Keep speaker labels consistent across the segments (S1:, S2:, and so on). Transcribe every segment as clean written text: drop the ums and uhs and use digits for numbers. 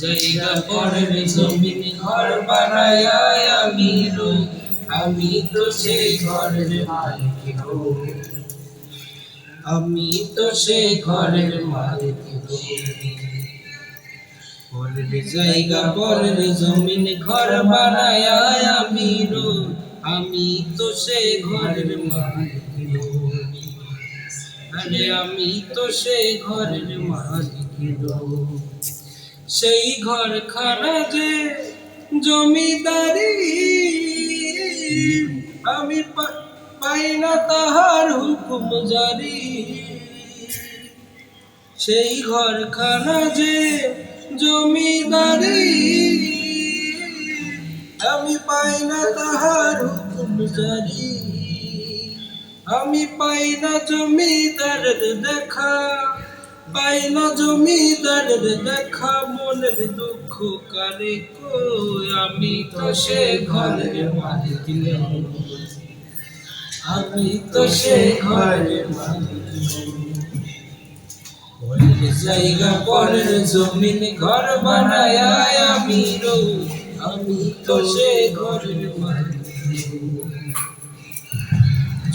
S1: জায়গা পরের জমিন ঘর বানায় আমি তো সেই ঘরের মালিক গো। আমি তো সেই ঘরের মালিক গো। পরের জায়গা পরের জমিন ঘর বানায় আমি তো সেই ঘরের মালিক গো। আরে আমি তো সেই ঘরের মালিক গো। সেই ঘরখানা যে জমিদারি আমি পাই না তাহার হুকুম জারি। সেই ঘরখানা যে জমিদারি আমি পাই না তাহার হুকুম জারি। আমি পাই না জমিদারের দেখা, পাই না জমিদারের দেখা, মনের দুঃখ কারে কই। আমি তো সে ঘরের মালিক নই, আমি তো সে ঘরের মালিক নই। পরের জায়গা পরের জমিন ঘর বানায় আমি তো সে ঘরের মালিক নই।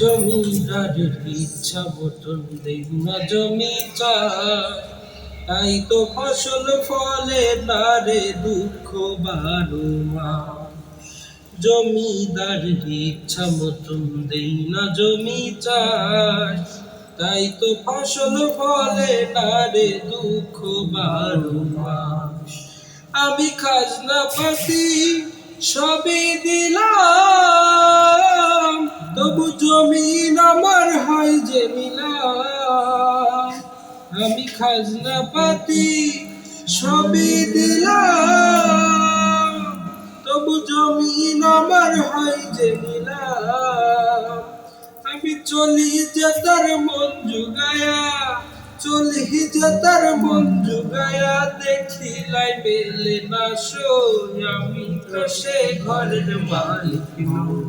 S1: জমিদারের ইচ্ছা মতন দেই না জমি চাষ, তাই তো ফসল ফলে তারে দুঃখ বারো মাস। জমিদারের ইচ্ছা মতন দেই না জমি চাষ, তাই তো ফসল ফলে তারে দুঃখ বারো মাস। আমি খাজনা পাতি সবই দিলাম, তবু জমিন আমার হয় যে নিলাম। আমি খাজনা পাতি সবই দিলাম, তবু জমিন আমার হয় যে নিলাম। আমি চলি যে তার মন জুগায়া, চলি যে তার মন জুগায়া, দেখিলাই মেলে না সই। আমি তো সে ঘরের মালিক নই,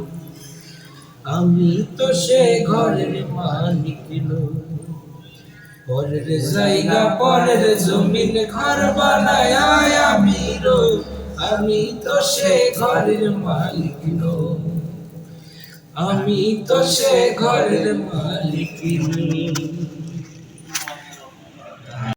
S1: আমি তো সে ঘরের মালিক নই। পরের জায়গা পরের জমিন ঘর বানায় আমি তো সে ঘরের মালিক নই, আমি তো সে ঘরের মালিক নই।